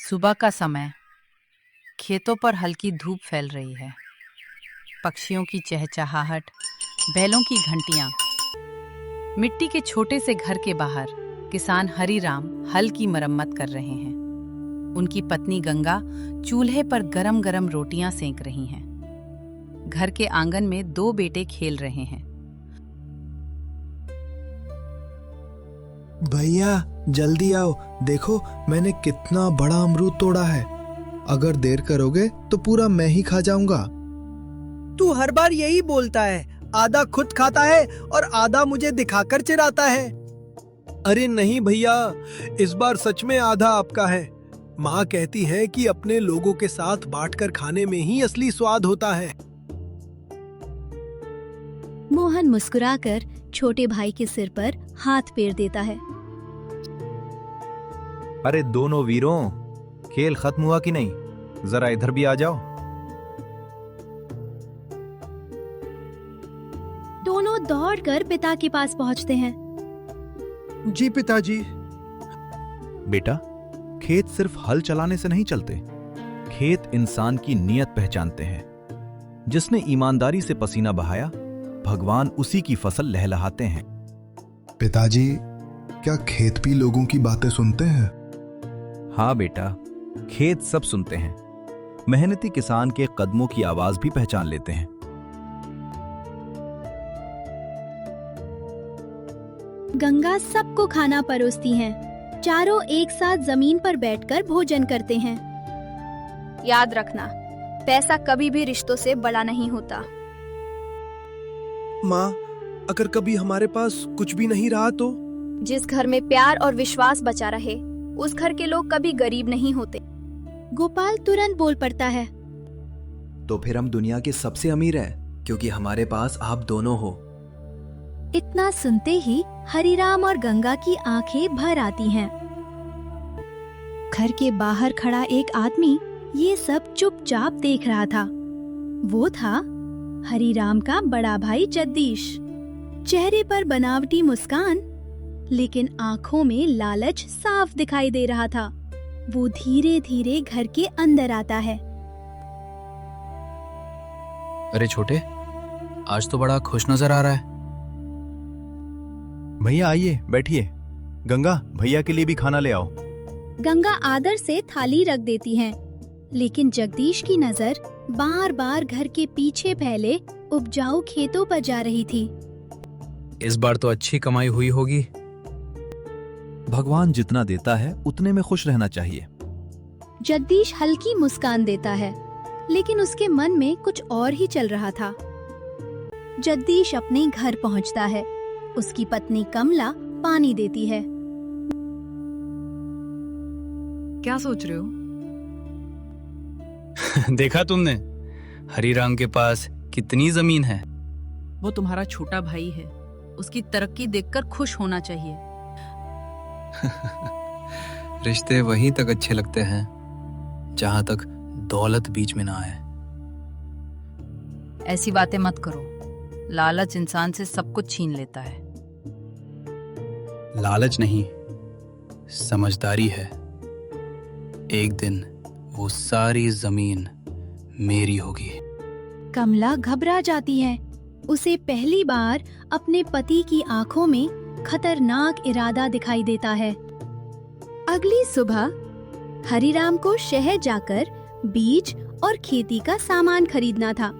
सुबह का समय। खेतों पर हल्की धूप फैल रही है। पक्षियों की चहचहाहट, बैलों की घंटियां। मिट्टी के छोटे से घर के बाहर किसान हरिराम हल की मरम्मत कर रहे हैं। उनकी पत्नी गंगा चूल्हे पर गरम गरम रोटियां सेंक रही हैं। घर के आंगन में दो बेटे खेल रहे हैं। भैया जल्दी आओ, देखो मैंने कितना बड़ा अमरूद तोड़ा है। अगर देर करोगे तो पूरा मैं ही खा जाऊंगा। तू हर बार यही बोलता है, आधा खुद खाता है और आधा मुझे दिखाकर चिढ़ाता है। अरे नहीं भैया, इस बार सच में आधा आपका है। माँ कहती है कि अपने लोगों के साथ बांटकर खाने में ही असली स्वाद होता है। मोहन मुस्कुराकर छोटे भाई के सिर पर हाथ फेर देता है। अरे दोनों वीरों, खेल खत्म हुआ कि नहीं? जरा इधर भी आ जाओ। दोनों दौड़कर पिता के पास पहुंचते हैं। जी पिताजी। बेटा, खेत सिर्फ हल चलाने से नहीं चलते। खेत इंसान की नीयत पहचानते हैं। जिसने ईमानदारी से पसीना बहाया, भगवान उसी की फसल लहलहाते हैं। पिताजी, क्या खेत भी लोगों की बातें सुनते हैं? हाँ बेटा, खेत सब सुनते हैं। मेहनती किसान के कदमों की आवाज भी पहचान लेते हैं। गंगा सबको खाना परोसती हैं। चारों एक साथ जमीन पर बैठकर भोजन करते हैं। याद रखना, पैसा कभी भी रिश्तों से बड़ा नहीं होता। माँ, अगर कभी हमारे पास कुछ भी नहीं रहा तो? जिस घर में प्यार और विश्वास बचा रहे, उस घर के लोग कभी गरीब नहीं होते। गोपाल तुरंत बोल पड़ता है। तो फिर हम दुनिया के सबसे अमीर हैं, क्योंकि हमारे पास आप दोनों हो। इतना सुनते ही हरिराम और गंगा की आंखें भर आती हैं। घर के बाहर खड़ा एक आदमी ये सब चुपचाप देख रहा था। वो था हरिराम का बड़ा भाई जगदीश। चेहरे पर बनावटी मुस्कान, लेकिन आंखों में लालच साफ दिखाई दे रहा था। वो धीरे धीरे घर के अंदर आता है। अरे छोटे, आज तो बड़ा खुश नजर आ रहा है। भैया आइए, बैठिए। गंगा, भैया के लिए भी खाना ले आओ। गंगा आदर से थाली रख देती हैं, लेकिन जगदीश की नजर बार बार घर के पीछे फैले उपजाऊ खेतों पर जा रही थी। इस बार तो अच्छी कमाई हुई होगी। भगवान जितना देता है उतने में खुश रहना चाहिए। जगदीश हल्की मुस्कान देता है, लेकिन उसके मन में कुछ और ही चल रहा था। जगदीश अपने घर पहुंचता है। उसकी पत्नी कमला पानी देती है। क्या सोच रहे हो? देखा तुमने, हरिराम के पास कितनी जमीन है। वो तुम्हारा छोटा भाई है। उसकी तरक्की देखकर खुश होना चाहिए। रिश्ते वहीं तक अच्छे लगते हैं जहां तक दौलत बीच में ना आए। ऐसी बातें मत करो। लालच इंसान से सब कुछ छीन लेता है। लालच नहीं, समझदारी है। एक दिन वो सारी जमीन मेरी होगी। कमला घबरा जाती है। उसे पहली बार अपने पति की आंखों में खतरनाक इरादा दिखाई देता है। अगली सुबह हरिराम को शहर जाकर बीज और खेती का सामान खरीदना था।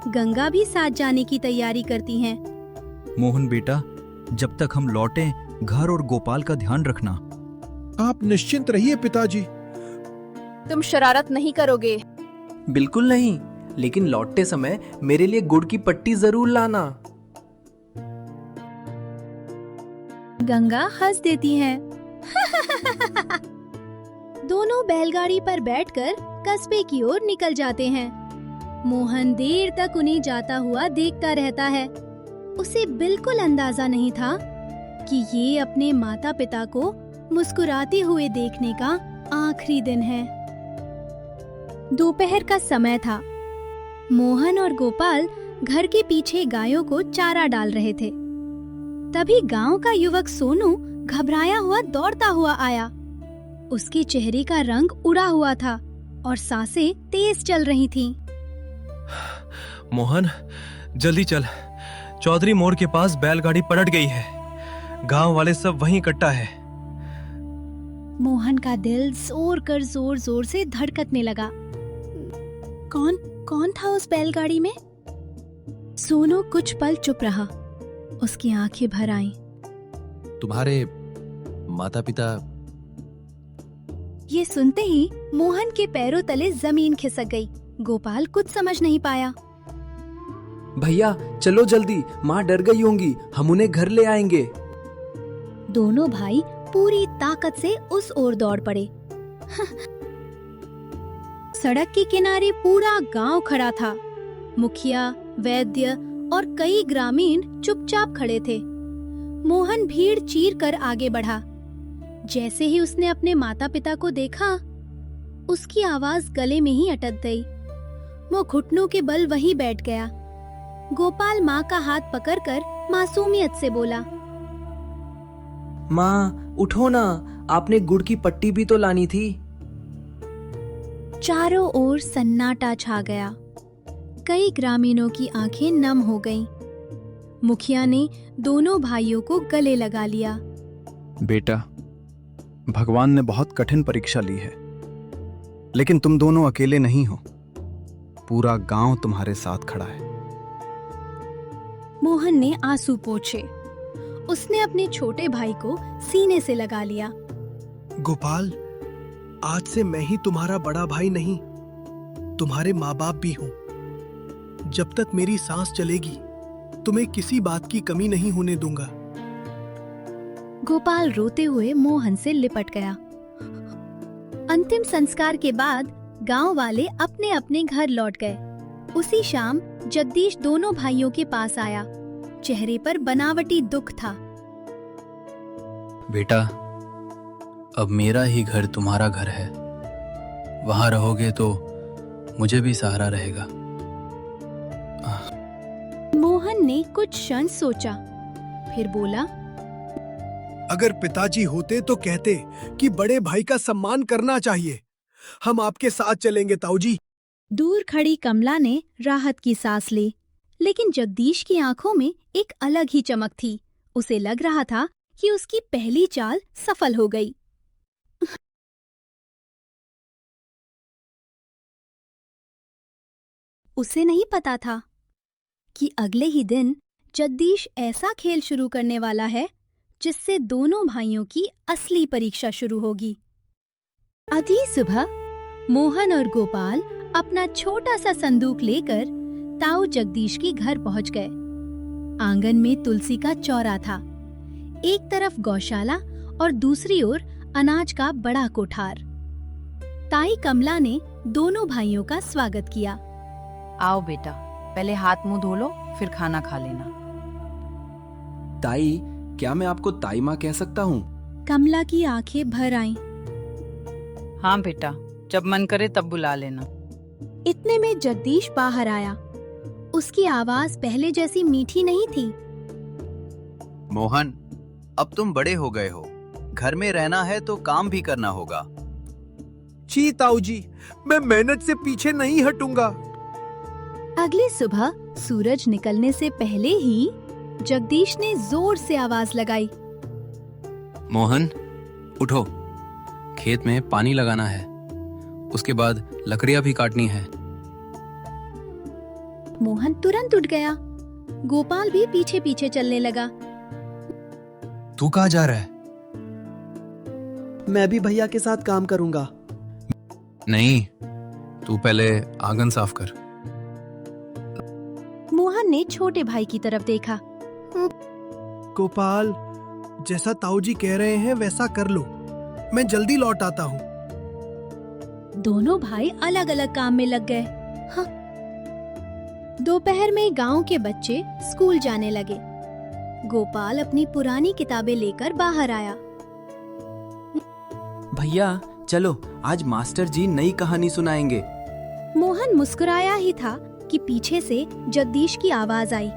गंगा भी साथ जाने की तैयारी करती हैं। मोहन बेटा, जब तक हम लौटें, घर और गोपाल का ध्यान रखना। आप निश्चिंत रहिए पिताजी। तुम शरारत नहीं करोगे? बिल्कुल नहीं, लेकिन लौटते समय मेरे लिए गुड़ की पट्टी जरूर लाना। गंगा हंस देती है। दोनों बैलगाड़ी पर बैठकर कस्बे की ओर निकल जाते हैं। मोहन देर तक उन्हें जाता हुआ देखता रहता है। उसे बिल्कुल अंदाजा नहीं था कि ये अपने माता पिता को मुस्कुराते हुए देखने का आखिरी दिन है। दोपहर का समय था। मोहन और गोपाल घर के पीछे गायों को चारा डाल रहे थे। तभी गांव का युवक सोनू घबराया हुआ दौड़ता हुआ आया। उसके चेहरे का रंग उड़ा हुआ था और सांसें तेज चल रही थीं। मोहन, जल्दी चल। चौधरी मोड़ के पास बैलगाड़ी पलट गई है। गांव वाले सब वहीं इकट्ठा है। मोहन का दिल जोर जोर से धड़कने लगा। कौन कौन था उस बैलगाड़ी में? सोनू कुछ पल चुप रहा। उसकी आंखें भर आईं। तुम्हारे माता पिता? ये सुनते ही मोहन के पैरों तले जमीन खिसक गई। गोपाल कुछ समझ नहीं पाया। भैया चलो जल्दी, माँ डर गई होंगी, हम उन्हें घर ले आएंगे। दोनों भाई पूरी ताकत से उस ओर दौड़ पड़े। सड़क के किनारे पूरा गांव खड़ा था। मुखिया, वैद्य और कई ग्रामीण चुपचाप खड़े थे। मोहन भीड़ चीर कर आगे बढ़ा। जैसे ही उसने अपने माता पिता को देखा, उसकी आवाज गले में ही अटक गई। वो घुटनों के बल वहीं बैठ गया। गोपाल माँ का हाथ पकड़कर मासूमियत से बोला, माँ उठो ना, आपने गुड़ की पट्टी भी तो लानी थी। चारों ओर सन्नाटा छा गया। कई ग्रामीणों की आंखें नम हो गईं। मुखिया ने दोनों भाइयों को गले लगा लिया। बेटा, भगवान ने बहुत कठिन परीक्षा ली है, लेकिन तुम दोनों अकेले नहीं हो। पूरा गांव तुम्हारे साथ खड़ा है। मोहन ने आंसू पोंछे। उसने अपने छोटे भाई को सीने से लगा लिया। गोपाल, आज से मैं ही तुम्हारा बड़ा भाई नहीं, तुम्हारे माँ बाप भी हूँ। जब तक मेरी सांस चलेगी, तुम्हें किसी बात की कमी नहीं होने दूंगा। गोपाल रोते हुए मोहन से लिपट गया। अंतिम संस्कार के बाद गांव वाले अपने अपने घर लौट गए। उसी शाम जगदीश दोनों भाइयों के पास आया। चेहरे पर बनावटी दुख था। बेटा, अब मेरा ही घर तुम्हारा घर है। वहां रहोगे तो मुझे भी सहारा रहेगा। मोहन ने कुछ क्षण सोचा, फिर बोला, अगर पिताजी होते तो कहते कि बड़े भाई का सम्मान करना चाहिए। हम आपके साथ चलेंगे ताऊजी। दूर खड़ी कमला ने राहत की सांस ली, लेकिन जगदीश की आंखों में एक अलग ही चमक थी। उसे लग रहा था कि उसकी पहली चाल सफल हो गई। उसे नहीं पता था कि अगले ही दिन जगदीश ऐसा खेल शुरू करने वाला है जिससे दोनों भाइयों की असली परीक्षा शुरू होगी। अगली सुबह मोहन और गोपाल अपना छोटा सा संदूक लेकर ताऊ जगदीश के घर पहुंच गए। आंगन में तुलसी का चौरा था। एक तरफ गौशाला और दूसरी ओर अनाज का बड़ा कोठार। ताई कमला ने दोनों भाइयों का स्वागत किया। आओ बेटा, पहले हाथ मुंह धो लो, फिर खाना खा लेना। ताई, क्या मैं आपको ताई माँ कह सकता हूँ? कमला की आंखें भर आईं। हाँ बेटा, जब मन करे तब बुला लेना। इतने में जगदीश बाहर आया। उसकी आवाज पहले जैसी मीठी नहीं थी। मोहन, अब तुम बड़े हो गए हो। घर में रहना है तो काम भी करना होगा। जी ताऊजी, मैं मेहनत से पीछे नहीं हटूंगा। अगली सुबह सूरज निकलने से पहले ही जगदीश ने जोर से आवाज लगाई, मोहन उठो, खेत में पानी लगाना है, उसके बाद लकड़ियां भी काटनी है। मोहन तुरंत उठ गया। गोपाल भी पीछे पीछे चलने लगा। तू कहाँ जा रहा है? मैं भी भैया के साथ काम करूंगा। नहीं, तू पहले आंगन साफ कर। मोहन ने छोटे भाई की तरफ देखा। गोपाल, जैसा ताऊजी कह रहे हैं वैसा कर लो, मैं जल्दी लौट आता हूँ। दोनों भाई अलग अलग काम में लग गए। हाँ। दोपहर में गांव के बच्चे स्कूल जाने लगे। गोपाल अपनी पुरानी किताबें लेकर बाहर आया। भैया चलो, आज मास्टर जी नई कहानी सुनाएंगे। मोहन मुस्कुराया ही था कि पीछे से जगदीश की आवाज आई।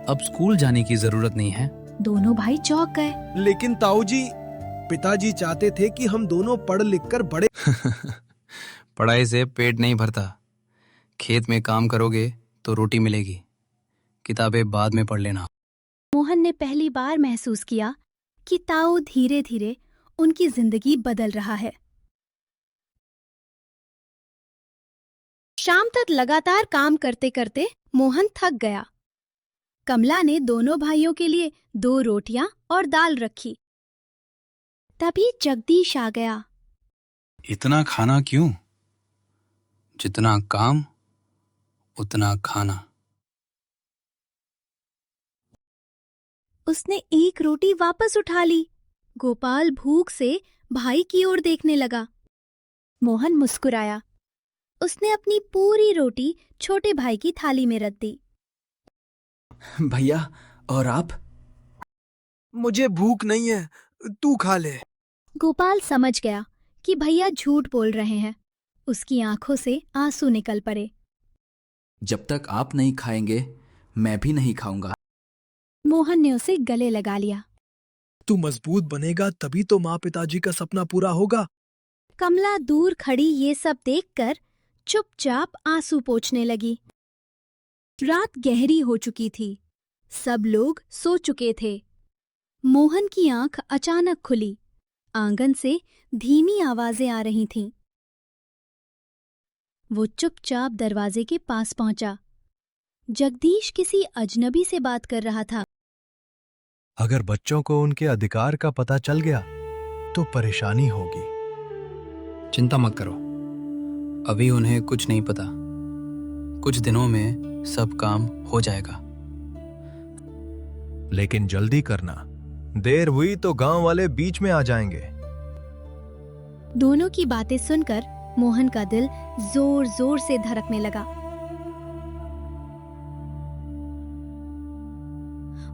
अब स्कूल जाने की जरूरत नहीं है। दोनों भाई चौंक गए। लेकिन ताऊजी, पिताजी चाहते थे कि हम दोनों पढ़ लिख कर बड़े। पढ़ाई से पेट नहीं भरता। खेत में काम करोगे तो रोटी मिलेगी। किताबें बाद में पढ़ लेना। मोहन ने पहली बार महसूस किया कि ताऊ धीरे धीरे उनकी जिंदगी बदल रहा है। शाम तक लगातार काम करते करते मोहन थक गया। कमला ने दोनों भाइयों के लिए 2 रोटियां और दाल रखी। तभी जगदीश आ गया। इतना खाना क्यों? जितना काम उतना खाना। उसने एक रोटी वापस उठा ली। गोपाल भूख से भाई की ओर देखने लगा। मोहन मुस्कुराया। उसने अपनी पूरी रोटी छोटे भाई की थाली में रख दी। भैया, और आप? मुझे भूख नहीं है, तू खा ले। गोपाल समझ गया कि भैया झूठ बोल रहे हैं। उसकी आंखों से आंसू निकल पड़े। जब तक आप नहीं खाएंगे मैं भी नहीं खाऊंगा। मोहन ने उसे गले लगा लिया। तू मजबूत बनेगा तभी तो माँ पिताजी का सपना पूरा होगा। कमला दूर खड़ी ये सब देखकर चुपचाप आंसू पोंछने लगी। रात गहरी हो चुकी थी। सब लोग सो चुके थे। मोहन की आंख अचानक खुली। आंगन से धीमी आवाजें आ रही थीं। वो चुपचाप दरवाजे के पास पहुंचा। जगदीश किसी अजनबी से बात कर रहा था। अगर बच्चों को उनके अधिकार का पता चल गया तो परेशानी होगी। चिंता मत करो, अभी उन्हें कुछ नहीं पता। कुछ दिनों में सब काम हो जाएगा। लेकिन जल्दी करना, देर हुई तो गांव वाले बीच में आ जाएंगे। दोनों की बातें सुनकर मोहन का दिल जोर जोर से धड़कने लगा।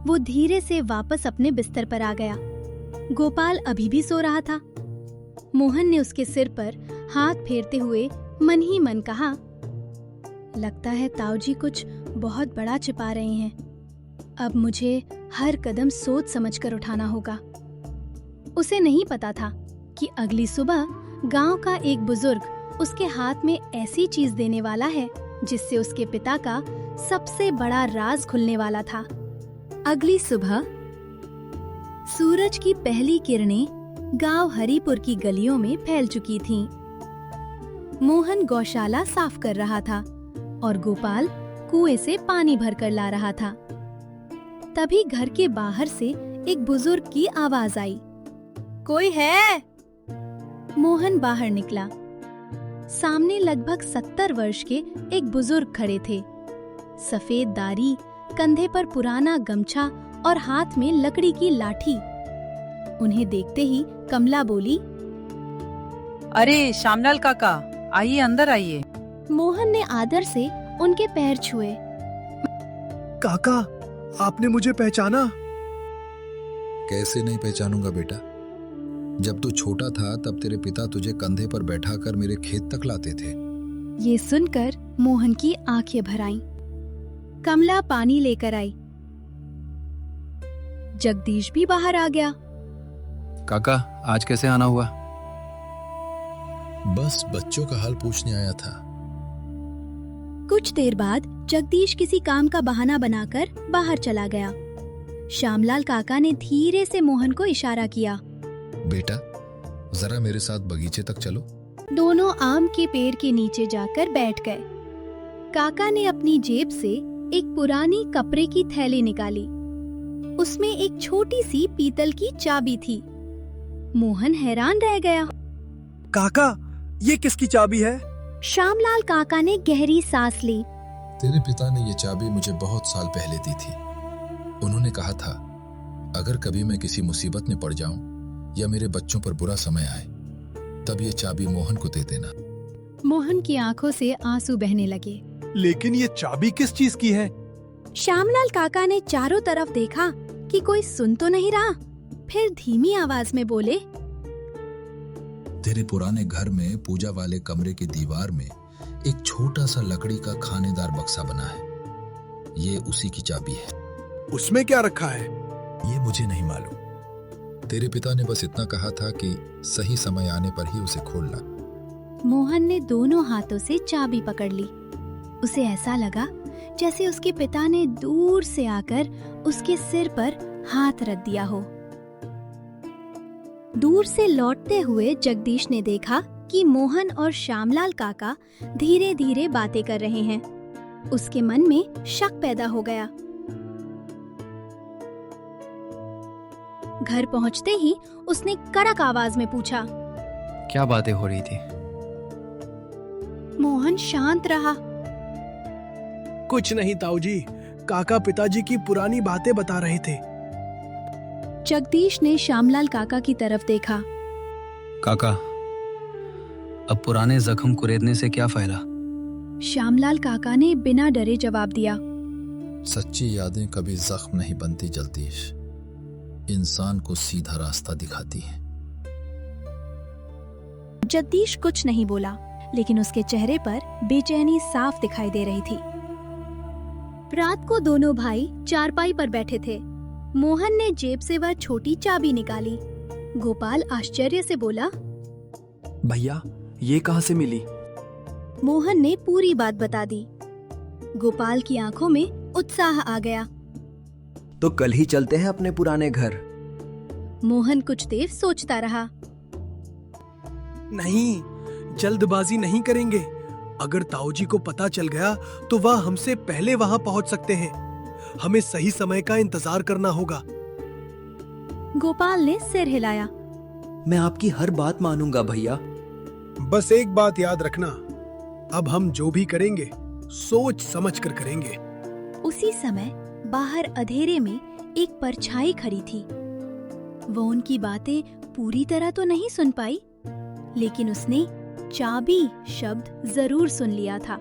वो धीरे से वापस अपने बिस्तर पर आ गया। गोपाल अभी भी सो रहा था। मोहन ने उसके सिर पर हाथ फेरते हुए मन ही मन कहा, लगता है ताऊजी कुछ बहुत बड़ा छिपा रहे हैं। अब मुझे हर कदम सोच समझकर उठाना होगा। उसे नहीं पता था कि अगली सुबह गांव का एक बुजुर्ग उसके हाथ में ऐसी चीज देने वाला है जिससे उसके पिता का सबसे बड़ा राज खुलने वाला था। अगली सुबह सूरज की पहली किरणें गांव हरिपुर की गलियों में फैल चुकी थीं। मोहन गौशाला साफ कर रहा था और गोपाल कुएं से पानी भरकर ला रहा था। तभी घर के बाहर से एक बुजुर्ग की आवाज आई, कोई है? मोहन बाहर निकला। सामने लगभग 70 वर्ष के एक बुजुर्ग खड़े थे। सफेद दाढ़ी, कंधे पर पुराना गमछा और हाथ में लकड़ी की लाठी। उन्हें देखते ही कमला बोली, अरे श्यामलाल काका, आइए अंदर आइए। मोहन ने आदर से उनके पैर छुए। काका, आपने मुझे पहचाना? कैसे नहीं पहचानूंगा बेटा। जब तू छोटा था तब तेरे पिता तुझे कंधे पर बैठाकर मेरे खेत तक लाते थे। ये सुनकर मोहन की आंखें भर आईं। कमला पानी लेकर आई। जगदीश भी बाहर आ गया। काका, आज कैसे आना हुआ? बस बच्चों का हाल पूछने आया था। कुछ देर बाद जगदीश किसी काम का बहाना बनाकर बाहर चला गया। श्यामलाल काका ने धीरे से मोहन को इशारा किया, बेटा जरा मेरे साथ बगीचे तक चलो। दोनों आम के पेड़ के नीचे जाकर बैठ गए। काका ने अपनी जेब से एक पुरानी कपड़े की थैली निकाली। उसमें एक छोटी सी पीतल की चाबी थी। मोहन हैरान रह गया। काका, ये किसकी चाबी है? श्यामलाल काका ने गहरी सांस ली। तेरे पिता ने ये चाबी मुझे बहुत साल पहले दी थी। उन्होंने कहा था, अगर कभी मैं किसी मुसीबत में पड़ जाऊं या मेरे बच्चों पर बुरा समय आए तब ये चाबी मोहन को दे देना। मोहन की आंखों से आंसू बहने लगे। लेकिन ये चाबी किस चीज की है? श्यामलाल काका ने चारों तरफ देखा कि कोई सुन तो नहीं रहा। फिर धीमी आवाज में बोले, तेरे पुराने घर में पूजा वाले कमरे की दीवार में एक छोटा सा लकड़ी का खानेदार बक्सा बना है। ये उसी की चाबी है। उसमें क्या रखा है? ये मुझे नहीं मालूम, तेरे पिता ने बस इतना कहा था कि सही समय आने पर ही उसे खोलना। मोहन ने दोनों हाथों से चाबी पकड़ ली। उसे ऐसा लगा जैसे उसके पिता ने दूर से आकर उसके सिर पर हाथ रख दिया हो। दूर से लौटते हुए जगदीश ने देखा कि मोहन और श्यामलाल काका धीरे धीरे बातें कर रहे हैं। उसके मन में शक पैदा हो गया। घर पहुंचते ही उसने कड़क आवाज में पूछा, क्या बातें हो रही थी? मोहन शांत रहा। कुछ नहीं ताऊजी, काका पिताजी की पुरानी बातें बता रहे थे। जगदीश ने श्यामलाल काका की तरफ देखा। काका, अब पुराने जख्म कुरेदने से क्या फायदा? श्यामलाल काका ने बिना डरे जवाब दिया, सच्ची यादें कभी जख्म नहीं बनती जगदीश, इंसान को सीधा रास्ता दिखाती हैं। जगदीश कुछ नहीं बोला, लेकिन उसके चेहरे पर बेचैनी साफ दिखाई दे रही थी। रात को दोनों भाई चारपाई पर बैठे थे। मोहन ने जेब से वह छोटी चाबी निकाली। गोपाल आश्चर्य से बोला, भैया ये कहाँ से मिली? मोहन ने पूरी बात बता दी। गोपाल की आंखों में उत्साह आ गया। तो कल ही चलते हैं अपने पुराने घर। मोहन कुछ देर सोचता रहा। नहीं, जल्दबाजी नहीं करेंगे। अगर ताऊजी को पता चल गया तो वह हमसे पहले वहां पहुंच सकते हैं। हमें सही समय का इंतजार करना होगा। गोपाल ने सिर हिलाया। मैं आपकी हर बात मानूंगा भैया। बस एक बात याद रखना, अब हम जो भी करेंगे सोच समझ कर करेंगे। उसी समय बाहर अंधेरे में एक परछाई खड़ी थी। वो उनकी बातें पूरी तरह तो नहीं सुन पाई, लेकिन उसने चाबी शब्द जरूर सुन लिया था।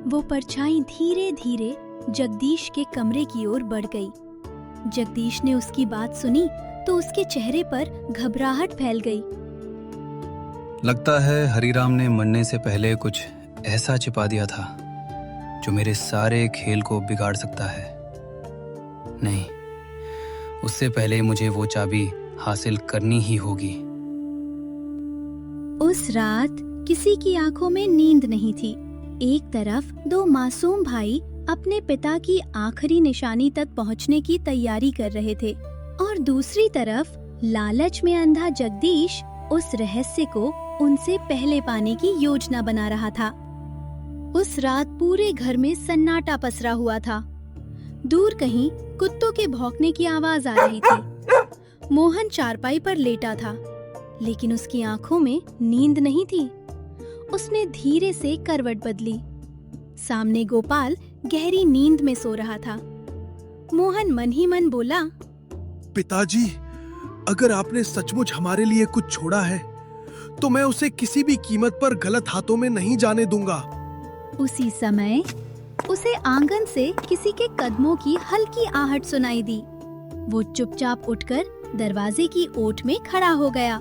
वो परछाई धीरे धीरे जगदीश के कमरे की ओर बढ़ गई। जगदीश ने उसकी बात सुनी तो उसके चेहरे पर घबराहट फैल गई। लगता है हरिराम ने मरने से पहले कुछ ऐसा छिपा दिया था जो मेरे सारे खेल को बिगाड़ सकता है। नहीं, उससे पहले मुझे वो चाबी हासिल करनी ही होगी। उस रात किसी की आंखों में नींद नहीं थी। एक तरफ दो मासूम भाई अपने पिता की आखिरी निशानी तक पहुंचने की तैयारी कर रहे थे, और दूसरी तरफ लालच में अंधा जगदीश उस रहस्य को उनसे पहले पाने की योजना बना रहा था। उस रात पूरे घर में सन्नाटा पसरा हुआ था। दूर कहीं कुत्तों के भौंकने की आवाज आ रही थी। मोहन चारपाई पर लेटा था, लेकिन उसकी आंखों में नींद नहीं थी। उसने धीरे से करवट बदली। सामने गोपाल गहरी नींद में सो रहा था। मोहन मन ही मन बोला, पिताजी, अगर आपने सचमुच हमारे लिए कुछ छोड़ा है तो मैं उसे किसी भी कीमत पर गलत हाथों में नहीं जाने दूंगा। उसी समय उसे आंगन से किसी के कदमों की हल्की आहट सुनाई दी। वो चुपचाप उठकर दरवाजे की ओट में खड़ा हो गया।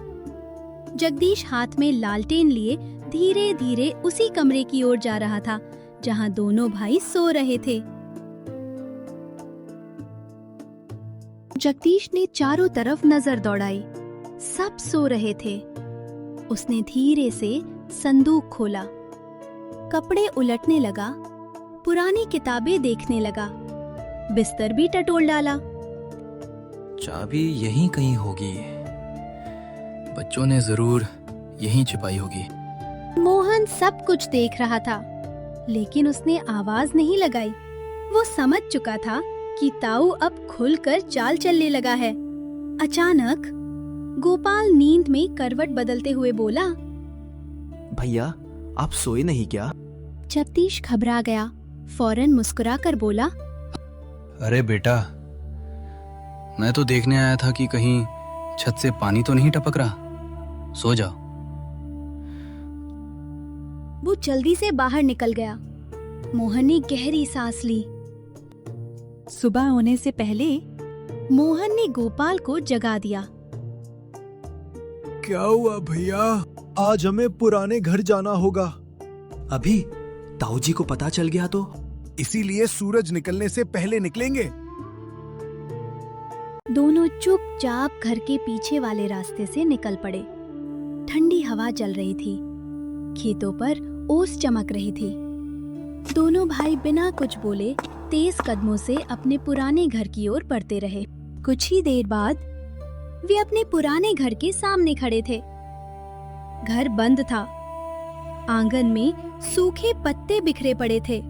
जगदीश हाथ में लालटेन लिए धीरे धीरे उसी कमरे की ओर जा रहा था जहां दोनों भाई सो रहे थे। जगदीश ने चारों तरफ नजर दौड़ाई। सब सो रहे थे। उसने धीरे से संदूक खोला, कपड़े उलटने लगा, पुरानी किताबें देखने लगा, बिस्तर भी टटोल डाला। चाबी यहीं कहीं होगी। बच्चों ने जरूर यहीं छिपाई होगी। मोहन सब कुछ देख रहा था, लेकिन उसने आवाज नहीं लगाई। वो समझ चुका था कि ताऊ अब खुलकर चाल चलने लगा है। अचानक गोपाल नींद में करवट बदलते हुए बोला, भैया आप सोए नहीं क्या? जगदीश घबरा गया। फौरन मुस्कुराकर बोला, अरे बेटा, मैं तो देखने आया था कि कहीं छत से पानी तो नहीं टपक रहा। सो जाओ। वो जल्दी से बाहर निकल गया। मोहन ने गहरी सांस ली। सुबह होने से पहले मोहन ने गोपाल को जगा दिया। क्या हुआ भैया? आज हमें पुराने घर जाना होगा। अभी ताऊजी को पता चल गया तो? इसीलिए सूरज निकलने से पहले निकलेंगे। दोनों चुपचाप घर के पीछे वाले रास्ते से निकल पड़े। ठंडी हवा चल रही थी, खेतों पर ओस चमक रही थी। दोनों भाई बिना कुछ बोले तेज कदमों से अपने पुराने घर की ओर बढ़ते रहे। कुछ ही देर बाद वे अपने पुराने घर के सामने खड़े थे। घर बंद था। आंगन में सूखे पत्ते बिखरे पड़े थे।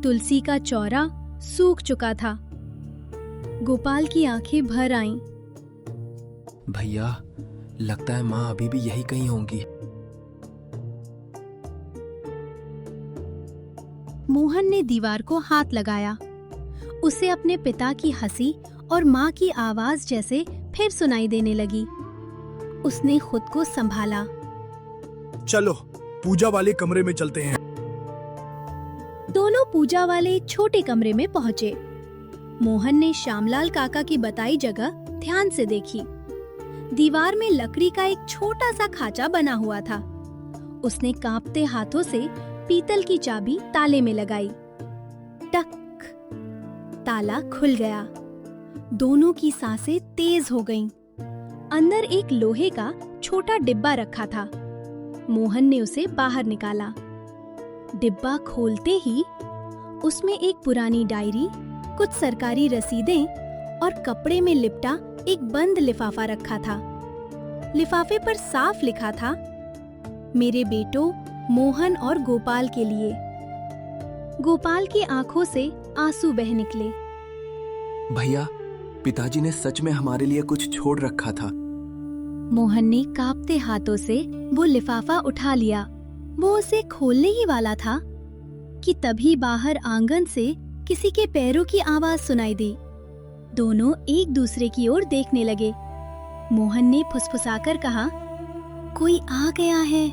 तुलसी का चौरा सूख चुका था। गोपाल की आंखें भर आईं। भैया, लगता है माँ अभी भी यही कहीं होंगी। मोहन ने दीवार को हाथ लगाया। उसे अपने पिता की हंसी और माँ की आवाज जैसे फिर सुनाई देने लगी। उसने खुद को संभाला। चलो पूजा वाले कमरे में चलते हैं। दोनों पूजा वाले छोटे कमरे में पहुंचे। मोहन ने श्यामलाल काका की बताई जगह ध्यान से देखी। दीवार में लकड़ी का एक छोटा सा खाचा बना हुआ था। उसने कांपते हाथों से पीतल की चाबी ताले में लगाई। टक, ताला खुल गया। दोनों की सांसें तेज हो गईं। अंदर एक लोहे का छोटा डिब्बा रखा था। मोहन ने उसे बाहर निकाला। डिब्बा खोलते ही उसमें एक पुरानी डायरी, कुछ सरकारी रसीदें और कपड़े में लिपटा एक बंद लिफाफा रखा था। लिफाफे पर साफ लिखा था, मेरे बेटों मोहन और गोपाल के लिए। गोपाल की आंखों से आंसू बह निकले। भैया, पिताजी ने सच में हमारे लिए कुछ छोड़ रखा था। मोहन ने कांपते हाथों से वो लिफाफा उठा लिया। वो उसे खोलने ही वाला था कि तभी बाहर आंगन से किसी के पैरों की आवाज सुनाई दी। दोनों एक दूसरे की ओर देखने लगे। मोहन ने फुसफुसाकर कहा, कोई आ गया है।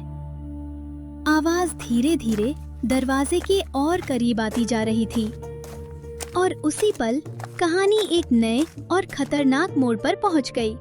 आवाज धीरे धीरे दरवाजे के और करीब आती जा रही थी और उसी पल कहानी एक नए और खतरनाक मोड़ पर पहुंच गई।